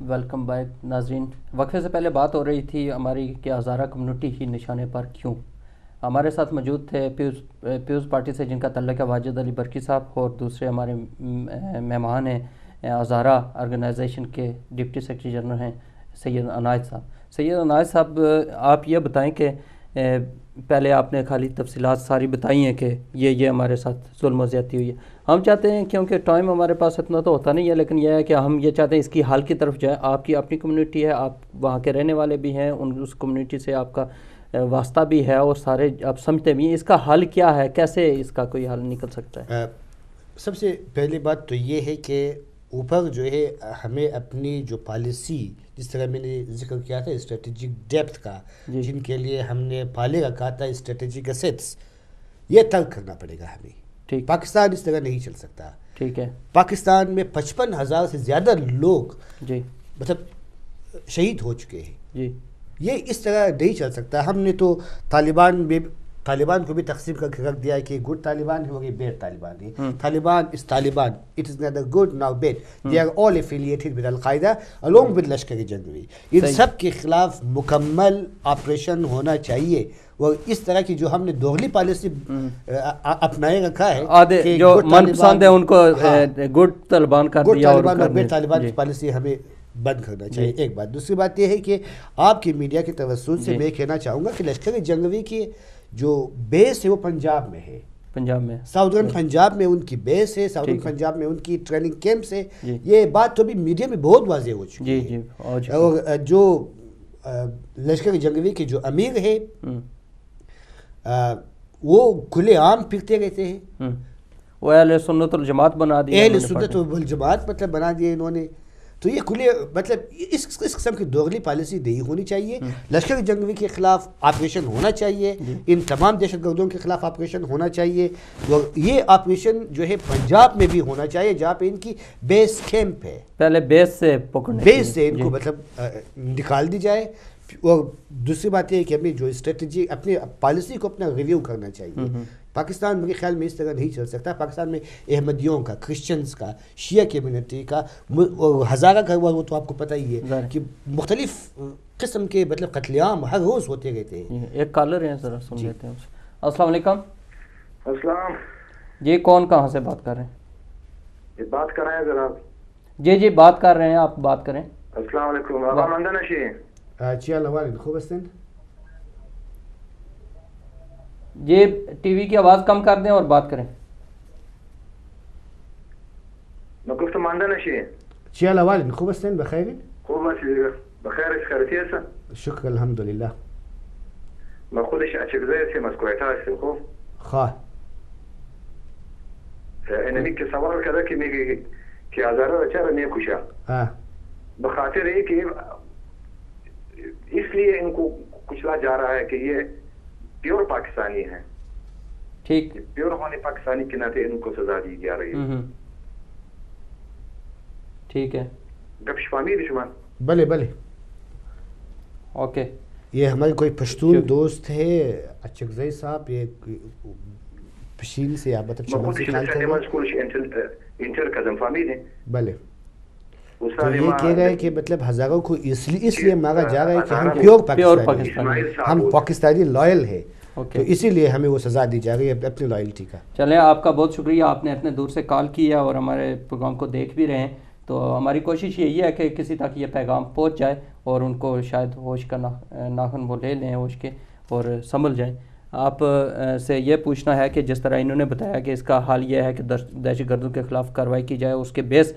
Welcome back ناظرین. وقفے سے پہلے بات ہو رہی تھی ہماری کہ ہزارہ کمیونٹی ہی نشانے پر کیوں. ہمارے ساتھ موجود تھے پیوز پارٹی سے جن کا تعلق ہے واجد علی برکی صاحب, اور دوسرے ہمارے مہمان ہیں ہزارہ آرگنائزیشن کے ڈپٹی سیکرٹری جنرل ہیں سید عنایت صاحب. سید عنایت صاحب, آپ یہ بتائیں کہ پہلے آپ نے خالی تفصیلات ساری بتائی ہیں کہ یہ ہمارے ساتھ ظلم و زیادتی ہوئی ہے. ہم چاہتے ہیں, کیونکہ ٹائم ہمارے پاس اتنا تو ہوتا نہیں ہے, لیکن یہ ہے کہ ہم یہ چاہتے ہیں اس کی حل کی طرف جائیں. آپ کی اپنی کمیونٹی ہے, آپ وہاں کے رہنے والے بھی ہیں, اس کمیونٹی سے آپ کا واسطہ بھی ہے اور سارے آپ سمجھتے بھی ہیں. اس کا حل کیا ہے, کیسے اس کا کوئی حل نکل سکتا ہے؟ سب سے پہلی بات تو یہ ہے کہ اوپر جو ہے ہمیں اپنی جو پالیسی, جس طرح میں نے ذکر کیا تھا اسٹریٹجک ڈیپتھ کا, جن کے لیے ہم نے پہلے رکھا تھا اسٹریٹجک اسیٹس, یہ ترک کرنا پڑے گا ہمیں. پاکستان اس طرح نہیں چل سکتا. ٹھیک ہے. پاکستان میں 55,000 سے زیادہ لوگ مطلب شہید ہو چکے ہیں. یہ اس طرح نہیں چل سکتا. ہم نے تو طالبان کو بھی تقسیم کر کے رکھ دیا ہے کہ گڈ طالبان ہے اور یہ بیڈ طالبان ہے. Taliban is Taliban, it is neither good nor bad, they are all affiliated with al Qaeda along with لشکر جنگی. ان سب کے خلاف مکمل آپریشن ہونا چاہیے. اور اس طرح کی جو ہم نے دوغلی پالیسی اپنائے رکھا ہے, آدھے جو من پسند ہے ان کو گڈ طالبان کر دیا, گڈ طالبان اور بیڈ طالبان کی پالیسی ہمیں بند کرنا چاہیے. ایک بات. دوسری بات یہ ہے کہ آپ کی میڈیا کے توسط سے میں کہنا چاہوں گا کہ لشکر جنگی کی جو بیس ہے وہ پنجاب میں ہے. پنجاب میں, ساؤدرن پنجاب میں ان کی بیس ہے, ساؤدرن پنجاب میں ان کی ٹریننگ کیمپس ہے. یہ بات تو بھی میڈیا میں بہت واضح ہو چکی ہے. اور جو لشکر جنگی کے جو امیر ہے وہ کھلے عام پھرتے رہتے ہیں. وہ اہل سنت الجماعت بنا دیا, اہل سنت الجماعت مطلب بنا دیا انہوں نے. تو یہ کھلے مطلب اس قسم کی دوغلی پالیسی نہیں ہونی چاہیے. لشکر جنگی کے خلاف آپریشن ہونا چاہیے, ان تمام دہشت گردوں کے خلاف آپریشن ہونا چاہیے. اور یہ آپریشن جو ہے پنجاب میں بھی ہونا چاہیے جہاں پہ ان کی بیس کیمپ ہے. پہلے بیس سے پکڑنے, بیس سے ان کو مطلب نکال دی جائے. اور دوسری بات یہ ہے کہ ہمیں جو اسٹریٹجی اپنی پالیسی کو اپنا ریویو کرنا چاہیے. پاکستان میرے خیال میں اس طرح نہیں چل سکتا. پاکستان میں احمدیوں کا, کرسچنز کا, شیعہ کمیونٹی کا, اور ہزارہ کا وہ تو آپ کو پتہ ہی ہے کہ مختلف قسم کے مطلب قتل عام ہر روز ہوتے رہتے ہیں. ایک کالر ہیں, ذرا سن لیتے ہیں. السلام علیکم. السلام جی, کون کہاں سے بات کر رہے ہیں؟ بات کر رہے ہیں ذرا. جی بات کر رہے ہیں, آپ بات کریں. السلام علیکم. آقا مندن اشی چیال والد خوب ہستن. جی ٹی وی کی آواز کم کر دیں اور بات کریں. میں گفت مندن اشی چیال والد خوب ہستن. بخیر خوب اشی بخیر خیرتی ہے سر. شکر الحمدللہ. میں خودش اچکزای هستم از کویتا هستم. خوب خواه اینمی که سوال کرده که میگه که هزاره را چرا میکشه, به خاطر یہ کہ اس لیے ان کو کچلا جا رہا ہے کہ یہ پیور پاکستانی ہیں. ٹھیک, پیور ہونے پاکستانی کے ناطے ان کو سزا دی جا رہی ہے. ٹھیک ہے. گپ شفامی دشمن. بلے بلے. اوکے. یہ ہمارے کوئی پشتون دوست ہے اچکزئی صاحب, یہ پشین سے آپ بتا چمن سے کھالتے ہیں. انٹر کزم فامی دیں. بلے. تو یہ کہہ رہے ہیں کہ مطلب ہزاروں کو اس لیے مارا جا رہا ہے کہ ہم پیور پاکستانی, ہم پاکستانی لائل ہے, تو اسی لیے ہمیں وہ سزا دی جا رہی ہے اپنی لائلٹی کا. چلیں, آپ کا بہت شکریہ, آپ نے اتنے دور سے کال کیا اور ہمارے پروگرام کو دیکھ بھی رہے ہیں. تو ہماری کوشش یہی ہے کہ کسی تک یہ پیغام پہنچ جائے اور ان کو شاید ہوش کا ناخن وہ لے لیں ہوش کے اور سنبھل جائیں. آپ سے یہ پوچھنا ہے کہ جس طرح انہوں نے بتایا کہ اس کا حل یہ ہے کہ دہشت گردوں کے خلاف کارروائی کی جائے, اس کے بیس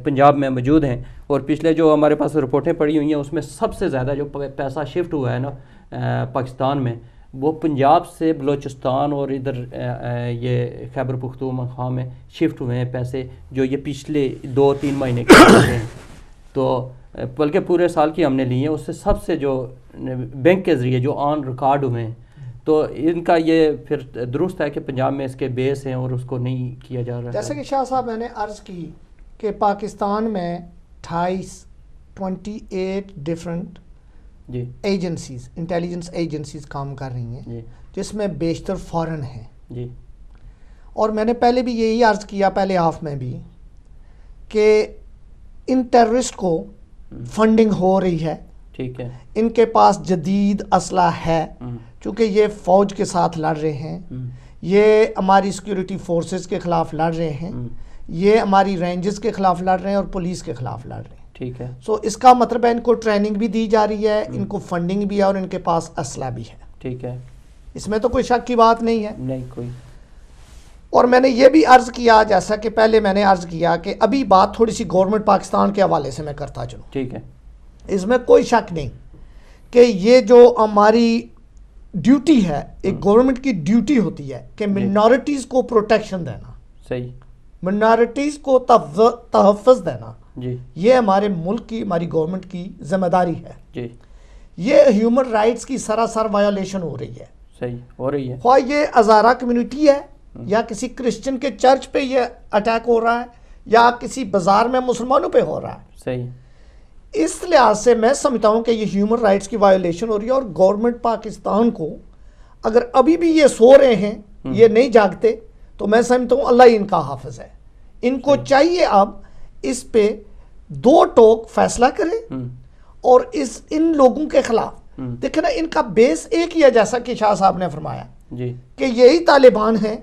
پنجاب میں موجود ہیں. اور پچھلے جو ہمارے پاس رپورٹیں پڑی ہوئی ہیں اس میں سب سے زیادہ جو پیسہ شفٹ ہوا ہے نا پاکستان میں, وہ پنجاب سے بلوچستان اور ادھر یہ خیبر پختونخوا میں شفٹ ہوئے ہیں پیسے, جو یہ پچھلے 2-3 مہینے کے ہیں. تو بلکہ پورے سال کی ہم نے لی ہیں, اس سے سب سے جو بینک کے ذریعے جو آن ریکارڈ ہوئے ہیں. تو ان کا یہ پھر درست ہے کہ پنجاب میں اس کے بیس ہیں اور اس کو نہیں کیا جا رہا. جیسے کہ شاہ صاحب میں نے عرض کی کہ پاکستان میں 28 ڈفرنٹ ایجنسیز, انٹیلیجنس ایجنسیز کام کر رہی ہیں, جس میں بیشتر فورن ہیں. اور میں نے پہلے بھی یہی عرض کیا, پہلے ہاف میں بھی, کہ ان ٹیررسٹ کو فنڈنگ ہو رہی ہے، ٹھیک ہے، ان کے پاس جدید اسلحہ ہے، چونکہ یہ فوج کے ساتھ لڑ رہے ہیں، یہ ہماری سیکیورٹی فورسز کے خلاف لڑ رہے ہیں، یہ ہماری رینجز کے خلاف لڑ رہے ہیں اور پولیس کے خلاف لڑ رہے ہیں. ٹھیک ہے. سو اس کا مطلب ہے ان کو ٹریننگ بھی دی جا رہی ہے، ان کو فنڈنگ بھی ہے اور ان کے پاس اسلحہ بھی ہے. ٹھیک ہے. اس میں تو کوئی شک کی بات نہیں ہے. نہیں کوئی. اور میں نے یہ بھی عرض کیا، جیسا کہ پہلے میں نے عرض کیا، کہ ابھی بات تھوڑی سی گورنمنٹ پاکستان کے حوالے سے میں کرتا چلوں. ٹھیک ہے. اس میں کوئی شک نہیں کہ یہ جو ہماری ڈیوٹی ہے، ایک گورنمنٹ کی ڈیوٹی ہوتی ہے کہ منارٹیز کو پروٹیکشن دینا، صحیح، منارٹیز کو تحفظ دینا، جی، یہ ہمارے ملک کی، ہماری گورنمنٹ کی ذمہ داری ہے. جی. یہ ہیومن رائٹس کی سراسر وائیولیشن ہو رہی ہے. صحیح ہو رہی ہے. خواہ یہ ہزارہ کمیونٹی ہے یا کسی کرسچن کے چرچ پہ یہ اٹیک ہو رہا ہے یا کسی بازار میں مسلمانوں پہ ہو رہا ہے. صحیح. اس لحاظ سے میں سمجھتا ہوں کہ یہ ہیومن رائٹس کی وائیولیشن ہو رہی ہے، اور گورنمنٹ پاکستان کو اگر ابھی بھی یہ سو رہے ہیں، یہ نہیں جاگتے، تو میں سمجھتا ہوں اللہ ہی ان کا حافظ ہے. ان کو چاہیے اب اس پہ دو ٹوک فیصلہ کرے اور ان لوگوں کے خلاف دیکھیں نا، ان کا بیس ایک ہی ہے، جیسا کہ شاہ صاحب نے فرمایا کہ یہی طالبان ہیں،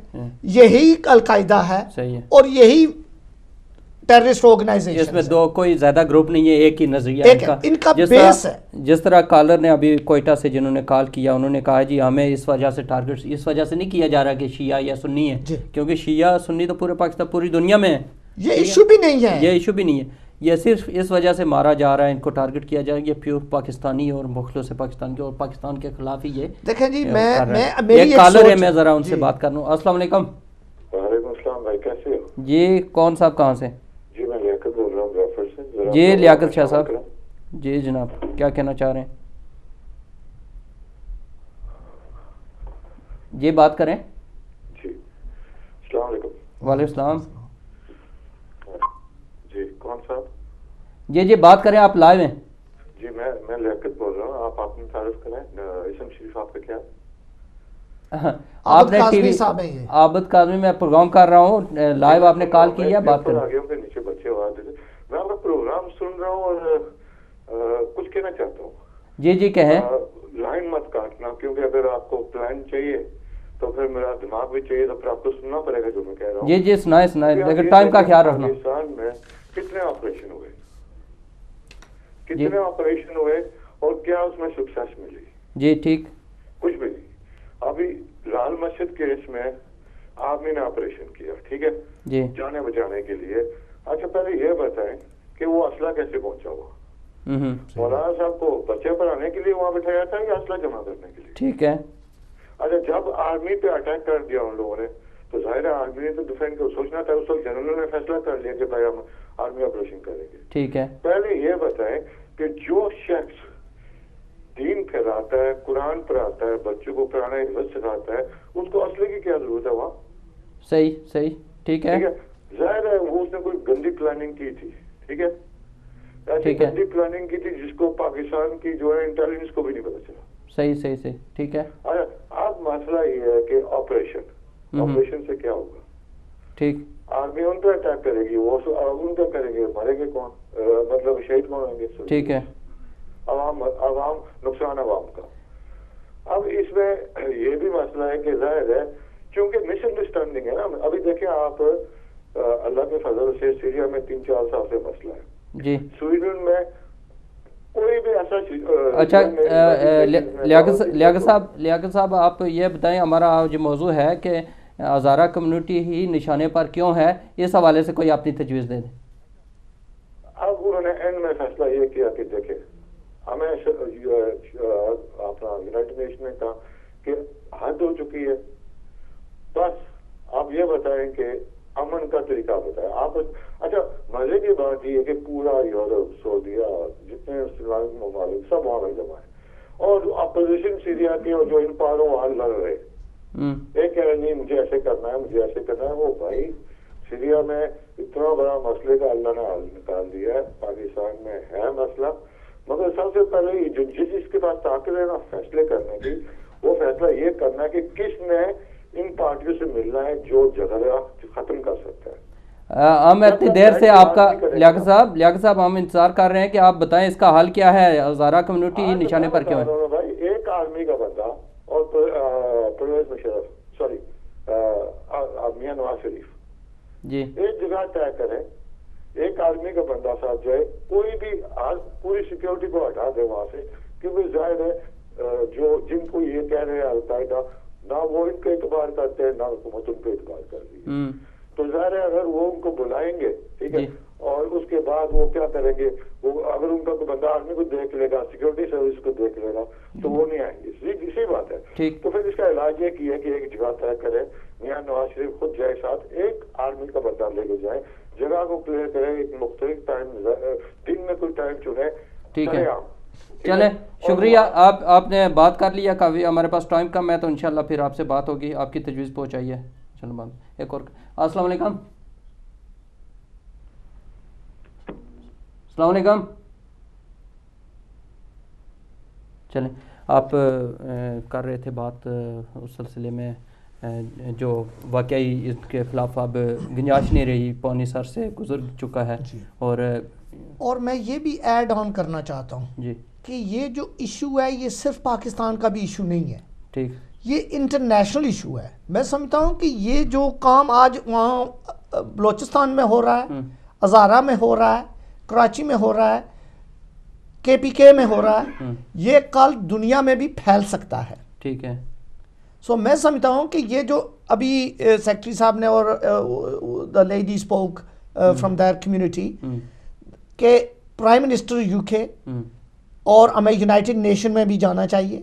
یہی القاعدہ ہے اور یہی ٹیررسٹ آرگنائزیشن. اس میں دو کوئی زیادہ گروپ نہیں ہے، ایک ہی نظریہ ان کا بیس ہے. جس طرح کالر نے ابھی کوئٹہ سے جنہوں نے کال کیا، انہوں نے کہا جی ہمیں اس وجہ سے ٹارگٹ اس وجہ سے نہیں کیا جا رہا کہ شیعہ یا سنی ہے، کیونکہ شیعہ سنی تو پورے پاکستان پوری دنیا میں ہے، یہ ایشو بھی نہیں ہے، یہ ایشو بھی نہیں ہے. یہ صرف اس وجہ سے مارا جا رہا ہے، ان کو ٹارگٹ کیا جا رہا ہے، یہ پیور پاکستانی اور مخلص پاکستان کے اور پاکستان کے خلاف ہی یہ دیکھیں جی. ایک کالر ہے، میں ذرا ان سے بات کر لوں. السلام علیکم. وعلیکم السلام بھائی، کیسے ہو؟ جی کون صاحب کہاں سے؟ جی میں لیاقت بول رہا ہوں ظفر سے. جی لیاقت شاہ صاحب، جی جناب کیا کہنا چاہ رہے ہیں؟ جی بات کریں. جی السلام علیکم. وعلیکم السلام. جی کون صاحب؟ جی بات کریں، آپ لائیو ہیں. جی میں لیاقت بول رہا ہوں. آپ اپنا تعارف کریں. اسم شریف آپ کا کیا؟ آپ نے ٹی وی عابد کاظمی میں پروگرام کر رہا ہوں لائیو، آپ نے کال کی ہے، بات کریں. نیچے بچے آواز دے. میں آپ کا پروگرام سن رہا ہوں اور کچھ کہنا چاہتا ہوں. جی کہیں. لائن مت کاٹنا، کیونکہ اگر آپ کو پلان چاہیے تو پھر میرا دماغ بھی چاہیے، تو پھر آپ کو سننا پڑے گا جو میں کہہ رہا ہوں. جی سنائیں، لیکن ٹائم کا خیال رکھنا. پاکستان میں کتنے آپریشن ہوئے، کتنے آپریشن ہوئے اور کیا اس میں سکسیس ملی؟ جی ٹھیک. کچھ بھی نہیں. ابھی لال مسجد کیس میں آرمی نے آپریشن کیا، ٹھیک ہے، جی جانے بچانے کے لیے. اچھا پہلے یہ بتائیں کہ وہ اسلحہ کیسے پہنچا ہوا؟ مولانا صاحب کو بچے پڑھانے کے لیے وہاں بٹھایا تھا یا اسلحہ جمع کرنے کے لیے؟ ٹھیک ہے. اچھا جب آرمی پہ اٹیک کر دیا ان لوگوں نے تو ظاہر ہے آرمی نے تو ڈیفینڈ کو سوچنا تھا. اس وقت جنرل نے فیصلہ کر لیا کہ بھائی ہم آرمی آپریشن کریں گے. ٹھیک ہے. پہلے یہ بتائیں کہ جو شخص دین پھیلاتا ہے، قرآن پڑھاتا ہے، بچوں کو قرآن حفظ سکھاتا ہے، اس کو اسلحے کی کیا ضرورت ہے وہاں؟ صحیح ٹھیک ہے. ظاہر ہے وہ اس نے کوئی گندی پلاننگ کی تھی، ٹھیک ہے، ایسی گندی پلاننگ کی تھی جس کو پاکستان کی جو ہے انٹیلیجنس کو بھی نہیں پتا چلا. صحیح ٹھیک ہے. اب مسئلہ یہ ہے کہ آپریشن سے کیا ہوگا؟ ٹھیک. آرمی ان پہ اٹیک کرے گی، وہ ان پہ کریں گے، مرے گے کون؟ مطلب شہید کون ہوں گے؟ ٹھیک ہے. عوام نقصان عوام کا. اب اس میں یہ بھی مسئلہ ہے کہ ظاہر ہے کیونکہ مس انڈرسٹینڈنگ ہے نا. ابھی دیکھیں آپ، اللہ کے فضل سے سیریا میں 3-4 سال سے مسئلہ ہے. جی سویڈن میں کوئی بھی ایسا. اچھا لیاقت صاحب آپ یہ بتائیں، ہمارا جو موضوع ہے کہ ہزارہ کمیونٹی ہی نشانے پر کیوں ہے، اس حوالے سے کوئی اپنی تجویز دے دیں. اب انہوں نے اینڈ میں فیصلہ یہ کیا کہ دیکھیں ہمیں اپنا یونائٹڈ نیشن نے کہا کہ حد ہو چکی ہے، بس آپ یہ بتائیں کہ امن کا طریقہ بتائیں آپ. اچھا مزے کی بات یہ ہے کہ پورا یورپ، سعودیہ، جتنے اسلامک ممالک سب وہاں میں جمع ہے اور اپوزیشن سیریا کی اور جو ان پاروں وہاں لڑ رہے، ایک کہہ رہے نہیں مجھے ایسے کرنا ہے، مجھے ایسے کرنا ہے. وہ بھائی سیریا میں اتنا بڑا مسئلے کا اللہ نے حل نکال دیا ہے. پاکستان میں ہے مسئلہ، مگر سب سے پہلے جو جس کے پاس طاقت ہے نا فیصلے کرنے کی، وہ فیصلہ یہ کرنا ہے کہ کس نے ان پارٹیوں سے ملنا ہے جو جھگڑا ختم کر سکتا ہے. ہم اتنی دیر سے آپ کا لیاقت صاحب ہم انتظار کر رہے ہیں کہ آپ بتائیں اس کا حل کیا ہے، ہزارہ کمیونٹی نشانے پر کیوں ہے؟ بھائی ایک آرمی کا بندہ اور پرویز مشرف سوری میاں نواز شریف جی ایک جگہ طے کریں، ایک آرمی کا بندہ ساتھ جائے، کوئی بھی پوری سیکیورٹی کو ہٹا دے وہاں سے، کیونکہ ظاہر ہے جو جن کو یہ کہہ رہے ہیں القاعدہ نہ وہ ان کا اعتبار کرتے ہیں نہ حکومت ان کا اعتبار کر رہی ہے، تو ظاہر ہے اگر وہ ان کو بلائیں گے ٹھیک ہے اور اس کے بعد وہ کیا کریں گے، وہ اگر ان کا کوئی بندہ آرمی کو دیکھ لے گا، سیکیورٹی سروس کو دیکھ لے گا تو وہ نہیں آئیں گے، اسی بات ہے۔ تو پھر اس کا علاج یہ کیا کہ ایک جگہ طے کرے، میاں نواز شریف خود جائے ساتھ، ایک آرمی کا بندہ لے کے جائے، جگہ کو کلیئر کرے، ایک مختلف ٹائم دن میں کوئی ٹائم چنے، ٹھیک ہے چلیں شکریہ، آپ نے بات کر لیا کافی، ہمارے پاس ٹائم کم ہے تو انشاءاللہ پھر آپ سے بات ہوگی، آپ کی تجویز پہنچائیے۔ چلو بات ایک اور، السلام علیکم۔ السلام علیکم۔ چلیں آپ کر رہے تھے بات اس سلسلے میں جو واقعی اس کے خلاف اب گنجائش نہیں رہی، پونی سر سے گزر چکا ہے، اور میں یہ بھی ایڈ آن کرنا چاہتا ہوں جی کہ یہ جو ایشو ہے یہ صرف پاکستان کا بھی ایشو نہیں ہے، ٹھیک، یہ انٹرنیشنل ایشو ہے۔ میں سمجھتا ہوں کہ یہ جو کام آج وہاں بلوچستان میں ہو رہا ہے، ہزارہ میں ہو رہا ہے، کراچی میں ہو رہا ہے، کے پی کے میں ہو رہا ہے، یہ کل دنیا میں بھی پھیل سکتا ہے، ٹھیک ہے۔ سو میں سمجھتا ہوں کہ یہ جو ابھی سیکرٹری صاحب نے اور the lady spoke from their community کہ پرائم منسٹر یو کے اور ہمیں یونائٹڈ نیشن میں بھی جانا چاہیے،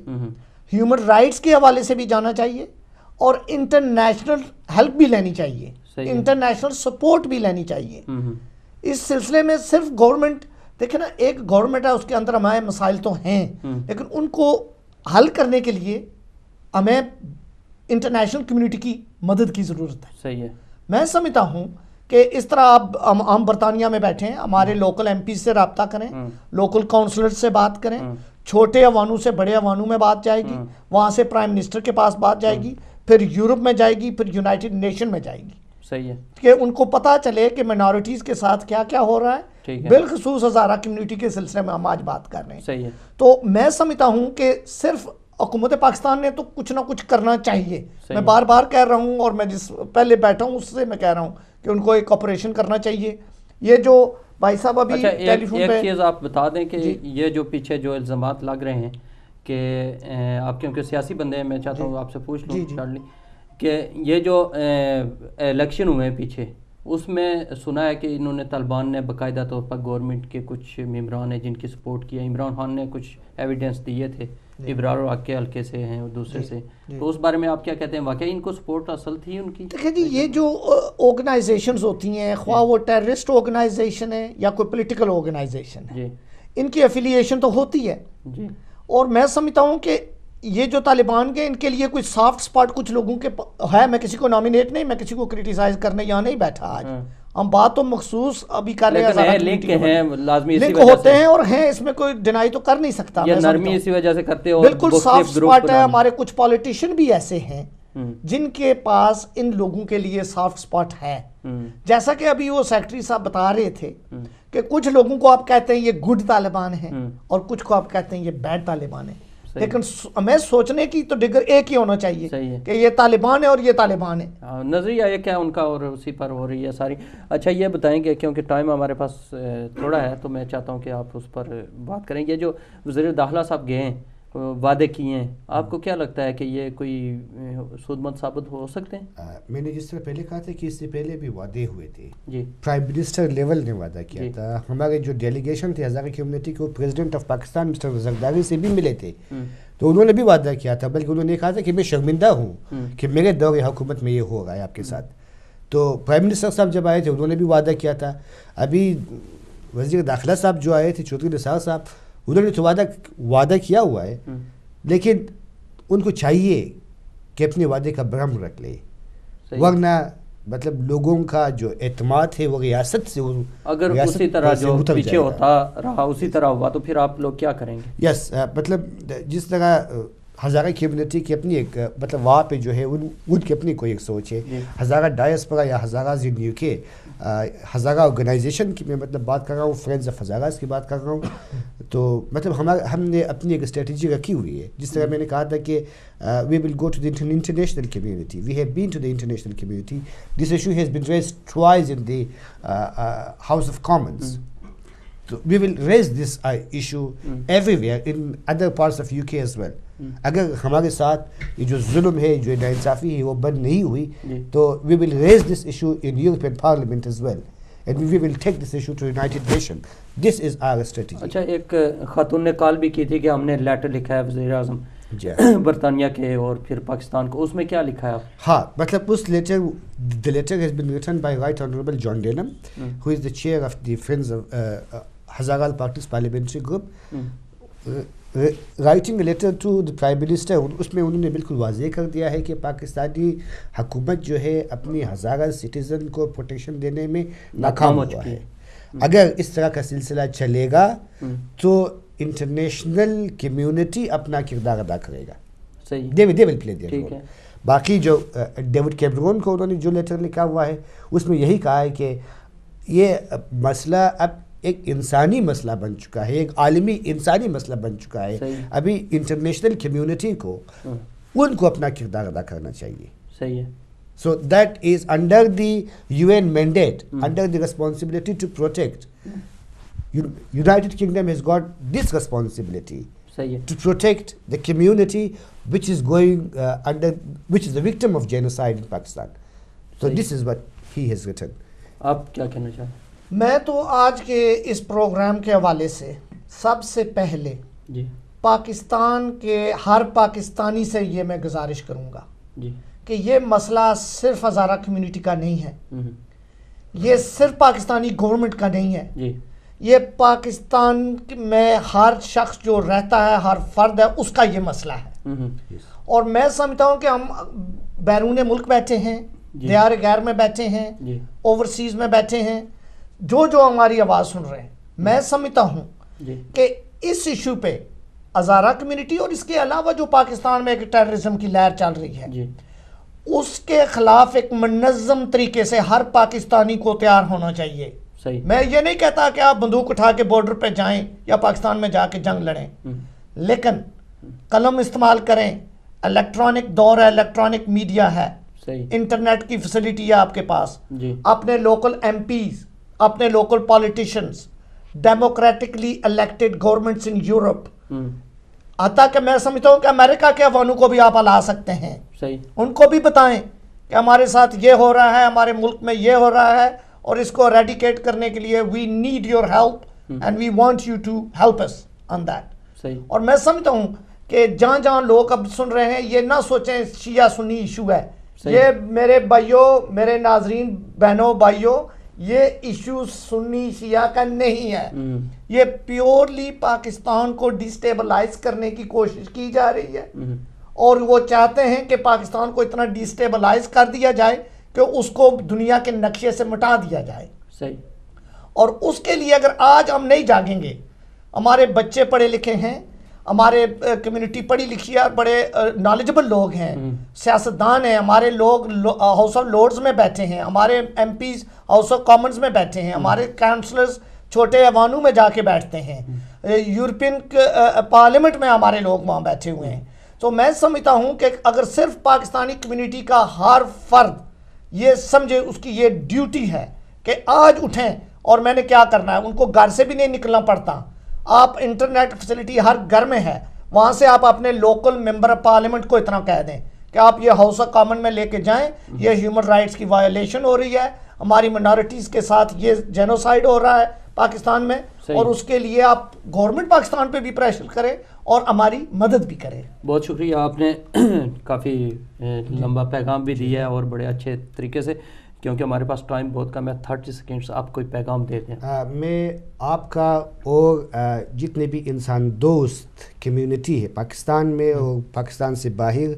ہیومن رائٹس کے حوالے سے بھی جانا چاہیے اور انٹرنیشنل ہیلپ بھی لینی چاہیے، انٹرنیشنل سپورٹ بھی لینی چاہیے۔ اس سلسلے میں صرف گورنمنٹ دیکھیں نا، ایک گورنمنٹ ہے اس کے اندر ہمارے مسائل تو ہیں لیکن ان کو حل کرنے کے لیے ہمیں انٹرنیشنل کمیونٹی کی مدد کی ضرورت ہے۔ صحیح ہے، میں سمجھتا ہوں کہ اس طرح آپ ہم برطانیہ میں بیٹھے ہیں، ہمارے لوکل ایم پی سے رابطہ کریں، لوکل کونسلر سے بات کریں، چھوٹے ایوانوں سے بڑے ایوانوں میں بات جائے گی، وہاں سے پرائم منسٹر کے پاس بات جائے گی، پھر یورپ میں جائے گی، پھر یونائٹڈ نیشن میں جائے گی، صحیح ہے، کہ ان کو پتہ چلے کہ مائنورٹیز کے ساتھ کیا کیا ہو رہا ہے، بالخصوص ہزارہ کمیونٹی کے سلسلے میں ہم آج بات کر رہے ہیں۔ صحیح ہے، تو میں سمجھتا ہوں کہ صرف حکومت پاکستان نے تو کچھ نہ کچھ کرنا چاہیے، میں بار بار کہہ رہا ہوں اور میں جس پہلے بیٹھا ہوں اس سے میں کہہ رہا ہوں کہ ان کو ایک آپریشن کرنا چاہیے۔ یہ جو بھائی صاحب ابھی ٹیلی فون پہ ایک چیز آپ بتا دیں کہ یہ جو پیچھے جو الزامات لگ رہے ہیں کہ آپ کیونکہ سیاسی بندے ہیں، میں چاہتا ہوں آپ سے پوچھ لوں چارلی کہ یہ جو الیکشن ہوئے ہیں پیچھے، اس میں سنا ہے کہ انہوں نے طالبان نے باقاعدہ طور پر گورنمنٹ کے کچھ ممبران ہیں جن کی سپورٹ کیا، عمران خان نے کچھ ایویڈنس دیے تھے، ابرار الحق کے حلقے سے ہیں اور دوسرے سے، تو اس بارے میں آپ کیا کہتے ہیں، واقعی ان کو سپورٹ اصل تھی ان کی؟ دیکھیں جی، یہ جو آرگنائزیشنز ہوتی ہیں، خواہ وہ ٹیررسٹ آرگنائزیشن ہے یا کوئی پولیٹیکل آرگنائزیشن ہے، ان کی افیلیشن تو ہوتی ہے، اور میں سمجھتا ہوں کہ یہ جو طالبان کے ان کے لیے کوئی سافٹ سپاٹ کچھ لوگوں کے ہے، میں کسی کو نامینیٹ نہیں، میں کسی کو کرٹیسائز کرنے یہاں نہیں بیٹھا آج، ہم بات تو مخصوص ابھی کر رہے ہیں، لنک ہوتے ہیں اور ہیں، اس میں کوئی ڈینائی تو کر نہیں سکتا، نرمی اسی وجہ سے کرتے ہو، بالکل سافٹ سپاٹ ہے۔ ہمارے کچھ پولیٹیشین بھی ایسے ہیں جن کے پاس ان لوگوں کے لیے سافٹ سپاٹ ہے، جیسا کہ ابھی وہ سیکرٹری صاحب بتا رہے تھے کہ کچھ لوگوں کو آپ کہتے ہیں یہ گڈ طالبان ہیں اور کچھ کو آپ کہتے ہیں یہ بیڈ طالبان ہیں، لیکن ہمیں سوچنے کی تو ڈگر ایک ہی ہونا چاہیے کہ یہ طالبان ہے اور یہ طالبان ہے، نظریہ ایک ہے ان کا اور اسی پر ہو رہی ہے ساری۔ اچھا یہ بتائیں گے کیونکہ ٹائم ہمارے پاس تھوڑا ہے تو میں چاہتا ہوں کہ آپ اس پر بات کریں، یہ جو وزیر داخلہ صاحب گئے ہیں، وعدے کیے ہیں، آپ کو کیا لگتا ہے کہ یہ کوئی سودمند ثابت ہو سکتے ہیں؟ میں نے جس طرح پہلے کہا تھا کہ اس سے پہلے بھی وعدے ہوئے تھے، جی پرائم منسٹر لیول نے وعدہ کیا تھا، ہمارے جو ڈیلیگیشن تھے ہزارہ کمیونٹی کو president of Pakistan mister Zardari سے بھی ملے تھے، تو انہوں نے بھی وعدہ کیا تھا، بلکہ انہوں نے کہا تھا کہ میں شرمندہ ہوں کہ میرے دور حکومت میں یہ ہو رہا ہے آپ کے ساتھ۔ تو پرائم منسٹر صاحب جب آئے تھے انہوں نے بھی وعدہ کیا تھا، ابھی وزیر داخلہ صاحب جو آئے تھے چودھری نثار صاحب، انہوں نے تو وعدہ کیا ہوا ہے، لیکن ان کو چاہیے کہ اپنے وعدے کا برہم رکھ لے، ورنہ مطلب لوگوں کا جو اعتماد ہے وہ ریاست سے، اگر اسی طرح جو پیچھے ہوتا رہا اسی طرح ہوا تو پھر آپ لوگ کیا کریں گے؟ یس، مطلب جس طرح ہزارہ کمیونٹی کی اپنی ایک مطلب وہاں پہ جو ہے ان کی اپنی کوئی ایک سوچ ہے. ہزارہ ڈائسپورا یا ہزاراز ان UK, ہزارہ آرگنائزیشن کی میں مطلب بات کر رہا ہوں, فرینڈز آف ہزاراز کی بات کر رہا ہوں. تو مطلب ہم نے اپنی ایک اسٹریٹجی رکھی ہوئی ہے. جس طرح میں نے کہا تھا کہ we will go to the international community, we have been to the international community. This issue has been raised twice in the House of Commons. So we will raise this issue everywhere in other parts of UK as well. اگر ہمارے ساتھ یہ جو ظلم ہے, جو ناانصافی ہے, وہ بند نہیں ہوئی تو we will raise this issue in European Parliament as well. And we will take this issue to United Nations. This is our strategy. اچھا, ایک خاتون نے کال بھی کی تھی کہ ہم نے لیٹر لکھا ہے وزیر اعظم برطانیہ کے اور پھر پاکستان کو, اس میں کیا لکھا ہے آپ؟ ہاں, مطلب اس letter, the letter has been written by Right Honourable John Denham, who is the chair of the Friends of Hazara Parties Parliamentary Group, writing a letter to the Prime Minister. اس میں انہوں نے بالکل واضح کر دیا ہے کہ پاکستانی حکومت جو ہے اپنی ہزارہ سٹیزن کو پروٹیکشن دینے میں ناکام ہوا ہے. اگر اس طرح کا سلسلہ چلے گا تو انٹرنیشنل کمیونٹی اپنا کردار ادا کرے گا. They will play their role. باقی جو ڈیوڈ کیمرون کو انہوں نے جو لیٹر لکھا ہوا ہے اس میں یہی کہا ہے کہ یہ مسئلہ اب ایک انسانی مسئلہ بن چکا ہے, ایک عالمی انسانی مسئلہ بن چکا ہے. ابھی انٹرنیشنل کمیونٹی کو ان کو اپنا کردار ادا کرنا چاہیے. صحیح ہے. So that is under the UN mandate, under the responsibility to protect. United Kingdom has got this responsibility to protect the community which is going which is the victim of genocide in Pakistan. So this is what he has written. آپ کیا کہنا چاہتے ہیں؟ میں تو آج کے اس programme کے حوالے سے سب سے پہلے پاکستان کے ہر پاکستانی سے یہ میں گزارش کروں گا کہ یہ مسئلہ صرف ہزارہ کمیونٹی کا نہیں ہے, یہ صرف پاکستانی گورنمنٹ کا نہیں ہے, یہ پاکستان میں ہر شخص جو رہتا ہے, ہر فرد ہے, اس کا یہ مسئلہ ہے. اور میں سمجھتا ہوں کہ ہم بیرون ملک بیٹھے ہیں, دیار غیر میں بیٹھے ہیں, اوورسیز میں بیٹھے ہیں, جو ہماری آواز سن رہے ہیں, میں سمجھتا ہوں کہ اس ایشو پہ ہزارہ کمیونٹی اور اس کے علاوہ جو پاکستان میں ایک ٹیررزم کی لہر چل رہی ہے, اس کے خلاف ایک منظم طریقے سے ہر پاکستانی کو تیار ہونا چاہیے. میں یہ نہیں کہتا کہ آپ بندوق اٹھا کے بارڈر پہ جائیں یا پاکستان میں جا کے جنگ لڑیں, لیکن قلم استعمال کریں. الیکٹرانک دور ہے, الیکٹرانک میڈیا ہے, انٹرنیٹ کی فیسلٹی ہے آپ کے پاس. اپنے لوکل ایم پیز, اپنے local politicians, democratically elected governments in Europe, حتیٰ کہ میں سمجھتا ہوں کہ امریکہ کے عواموں کو بھی آپ لا سکتے ہیں. ان کو بھی بتائیں کہ ہمارے ساتھ یہ ہو رہا ہے, ہمارے ملک میں یہ ہو رہا ہے, اور اس کو ریڈیکیٹ کرنے کے لیے we need your help and we want you to help us on that. اور میں سمجھتا ہوں کہ جہاں لوگ اب سن رہے ہیں, یہ نہ سوچیں شیعہ سنی ایشو ہے. یہ میرے بھائیوں, میرے ناظرین بہنوں بھائیوں, یہ ایشو سنی شیعہ کا نہیں ہے. یہ پیورلی پاکستان کو ڈیسٹیبلائز کرنے کی کوشش کی جا رہی ہے, اور وہ چاہتے ہیں کہ پاکستان کو اتنا ڈیسٹیبلائز کر دیا جائے کہ اس کو دنیا کے نقشے سے مٹا دیا جائے. اور اس کے لیے اگر آج ہم نہیں جاگیں گے, ہمارے بچے پڑھے لکھے ہیں, ہمارے کمیونٹی پڑھی لکھی ہے, بڑے نالجبل لوگ ہیں, سیاستدان ہیں, ہمارے لوگ ہاؤس آف لارڈز میں بیٹھے ہیں, ہمارے MPs house of commons میں بیٹھے ہیں, ہمارے کاؤنسلرز چھوٹے ایوانوں میں جا کے بیٹھتے ہیں, یورپین پارلیمنٹ میں ہمارے لوگ وہاں بیٹھے ہوئے ہیں. تو میں سمجھتا ہوں کہ اگر صرف پاکستانی کمیونٹی کا ہر فرد یہ سمجھے, اس کی یہ ڈیوٹی ہے کہ آج اٹھیں, اور میں نے کیا کرنا ہے, ان کو گھر سے بھی نہیں نکلنا پڑتا. آپ انٹرنیٹ فیسلٹی ہر گھر میں ہے, وہاں سے آپ اپنے لوکل ممبر آف پارلیمنٹ کو اتنا کہہ دیں کہ آپ یہ ہاؤس آف کامن میں لے کے جائیں, یہ ہیومن رائٹس کی وائلیشن ہو رہی ہے, ہماری منارٹیز کے ساتھ یہ جینوسائیڈ ہو رہا ہے پاکستان میں, اور اس کے لیے آپ گورنمنٹ پاکستان پہ بھی پریشر کریں اور ہماری مدد بھی کریں. بہت شکریہ, آپ نے کافی لمبا پیغام بھی دیا ہے اور بڑے اچھے طریقے سے, کیونکہ ہمارے پاس ٹائم بہت کم ہے. 30 سیکنڈز آپ کوئی پیغام دے دیں. میں آپ کا اور جتنے بھی انسان دوست کمیونٹی ہے پاکستان میں اور پاکستان سے باہر,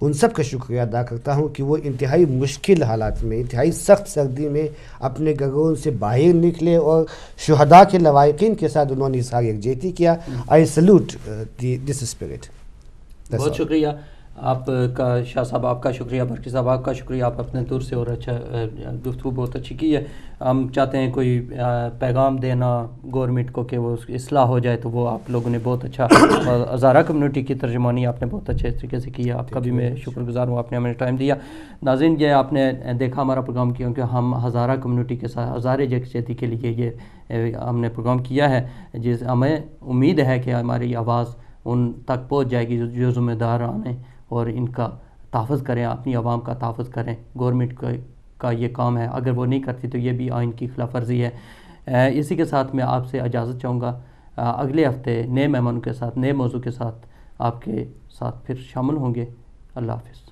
ان سب کا شکریہ ادا کرتا ہوں کہ وہ انتہائی مشکل حالات میں, انتہائی سخت سردی میں اپنے گھروں سے باہر نکلے اور شہداء کے لواحقین کے ساتھ انہوں نے اظہار یکجہتی کیا. آئی سلوٹ دس اسپرٹ. بہت شکریہ آپ کا شاہ صاحب، آپ کا شکریہ برکی صاحب، آپ کا شکریہ، آپ اپنے دور سے اور اچھا گفتگو بہت اچھی کی ہے. ہم چاہتے ہیں کوئی پیغام دینا گورنمنٹ کو کہ وہ اصلاح ہو جائے، تو وہ آپ لوگوں نے بہت اچھا ہزارہ کمیونٹی کی ترجمانی آپ نے بہت اچھے طریقے سے کیا. آپ کا بھی میں شکر گزار ہوں، آپ نے ہمیں ٹائم دیا. ناظرین، یہ آپ نے دیکھا ہمارا پروگرام، کیونکہ ہم ہزارہ کمیونٹی کے ساتھ ہزارے یکجہتی کے لیے یہ ہم نے پروگرام کیا ہے، جس ہمیں امید ہے کہ ہماری آواز ان تک پہنچ جائے گی جو ذمہ داران ہیں، اور ان کا تحفظ کریں، اپنی عوام کا تحفظ کریں. گورنمنٹ کا یہ کام ہے، اگر وہ نہیں کرتی تو یہ بھی آئین کی خلاف ورزی ہے. اسی کے ساتھ میں آپ سے اجازت چاہوں گا. اگلے ہفتے نئے مہمانوں کے ساتھ، نئے موضوع کے ساتھ آپ کے ساتھ پھر شامل ہوں گے. اللہ حافظ.